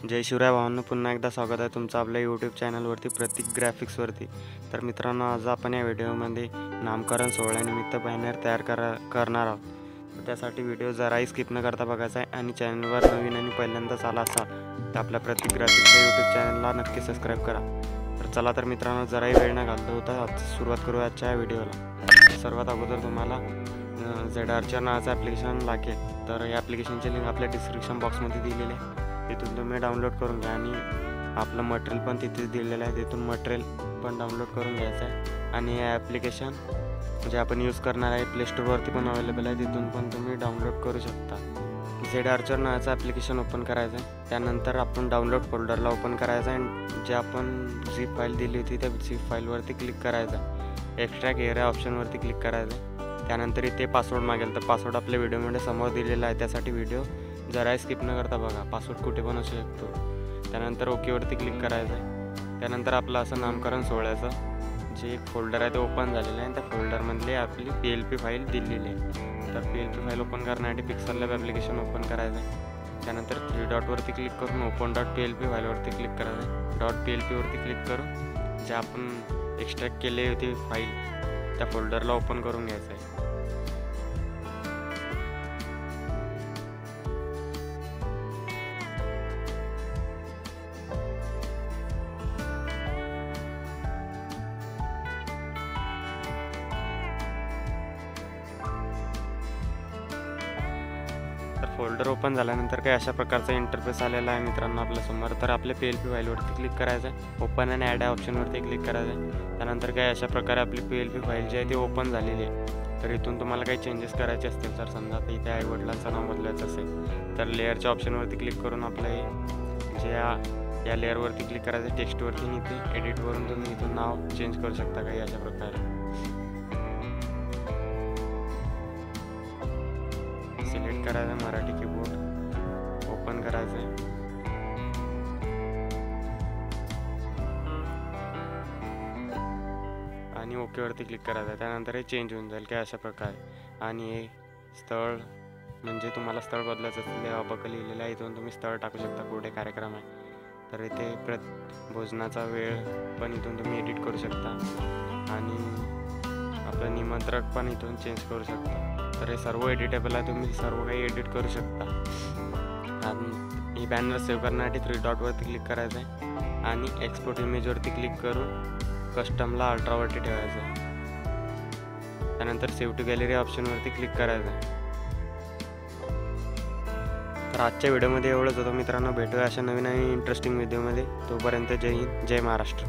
जय शिवराय भावांनो, पुन्हा एकदा स्वागत आहे तुमचं आपल्या यूट्यूब चॅनलवरती प्रतीक ग्राफिक्सवरती। तर मित्रांनो, आज आपण या व्हिडिओमध्ये नामकरण सोहळ्यानिमित्त बॅनर तयार करणार आहोत। तर त्यासाठी व्हिडिओ जराही स्किप न करता बघायचा आहे आणि चॅनलवर नवीन आणि पहिल्यांदाच आला असाल तर आपल्या प्रतीक ग्राफिक्सच्या यूट्यूब चॅनलला नक्की सबस्क्राईब करा। तर चला तर मित्रांनो, जराही वेळ न घालता होता सुरुवात करूया आजच्या व्हिडिओला। सर्वात अगोदर तुम्हाला ZArcher नावाचं ॲप्लिकेशन लागेल। तर या ॲप्लिकेशनची लिंक आपल्या डिस्क्रिप्शन बॉक्समध्ये दिलेली आहे, तिथून तुम्ही डाउनलोड करून घ्या आणि आपलं मटेरियल पण तिथेच दिलेलं आहे, तिथून मटेरियल पण डाउनलोड करून घ्यायचं आहे। आणि हे ॲप्लिकेशन जे आपण यूज करणार आहे प्ले स्टोरवरती पण अवेलेबल आहे, तिथून पण तुम्ही डाउनलोड करू शकता। ZArcher नावाचं ॲप्लिकेशन ओपन करायचं आहे, त्यानंतर आपण डाउनलोड फोल्डरला ओपन करायचं आहे आणि जे आपण झिप फाईल दिली होती त्या झिप फाईलवरती क्लिक करायचं आहे। एक्स्ट्रॅक्ट एरिया ऑप्शनवरती क्लिक करायचं आहे। त्यानंतर इथे पासवर्ड मागेल, तर पासवर्ड आपल्या व्हिडिओमध्ये समोर दिलेला आहे, त्यासाठी व्हिडिओ जरा स्किप न करता बघा। पासवर्ड कुठे पण असू शकतो। त्यानंतर ओकेवरती क्लिक करायचं आहे। त्यानंतर आपलं असं नामकरण सोहळ्याचं जे एक फोल्डर आहे ते ओपन झालेलं आहे, त्या फोल्डरमधली आपली PLP फाईल दिलेली आहे। तर PLP फाईल ओपन करण्यासाठी पिक्सल लॅब ॲप्लिकेशन ओपन करायचं आहे। त्यानंतर 3 डॉटवरती क्लिक करून ओपन .plp फाईलवरती क्लिक करायचं आहे। .plp वरती क्लिक करून जे आपण एक्स्ट्रॅक्ट केली होती फाईल त्या फोल्डरला ओपन करून घ्यायचं आहे। तर फोल्डर ओपन झाल्यानंतर काही अशा प्रकारचा इंटरफेस आलेला आहे मित्रांनो आपल्यासमोर। तर आपल्या PLP फाईलवरती क्लिक करायचं आहे, ओपन आणि ॲड ऑप्शनवरती क्लिक करायचं आहे। त्यानंतर काही अशा प्रकारे आपली PLP फाईल जी आहे ती ओपन झालेली आहे। तर इथून तुम्हाला काही चेंजेस करायचे असतील, तर समजा आता इथे आईवडिलांचं नाव बदलायचं असेल तर लेअरच्या ऑप्शनवरती क्लिक करून आपलं हे जे या लेअरवरती क्लिक करायचं, टेक्स्टवरती आणि इथे एडिटवरून तुम्ही इथून नाव चेंज करू शकता काही अशा प्रकारे। सिलेक्ट करायचं आहे मराठी कीबोर्ड, ओपन करायचं आहे। आणि ओकेवरती क्लिक करायचं आहे। त्यानंतर हे चेंज होऊन जाईल काय अशा प्रकारे। आणि हे स्थळ म्हणजे तुम्हाला स्थळ बदलायचं असेल तेव्हा बघा लिहिलेलं आहे, इथून तुम्ही स्थळ टाकू शकता कुठे कार्यक्रम आहे। तर इथे भोजनाचा वेळ पण इथून तुम्ही एडिट करू शकता आणि आपलं निमंत्रक पण इथून चेंज करू शकता। तर हे सर्व एडिटेबल आहे, तुम्ही सर्व काही एडिट करू शकता। आणि ही बॅनर सेव्ह करण्यासाठी 3 डॉटवरती क्लिक करायचं आहे आणि एक्सपोर्ट इमेजवरती क्लिक करून कस्टमला अल्ट्रावरती ठेवायचं आहे। त्यानंतर सेव्ह टू गॅलरी ऑप्शनवरती क्लिक करायचं आहे। तर आजच्या व्हिडिओमध्ये एवढंच होतं मित्रांनो, भेटूया अशा नवीन आणि इंटरेस्टिंग व्हिडिओमध्ये। तोपर्यंत जय हिंद, जय महाराष्ट्र।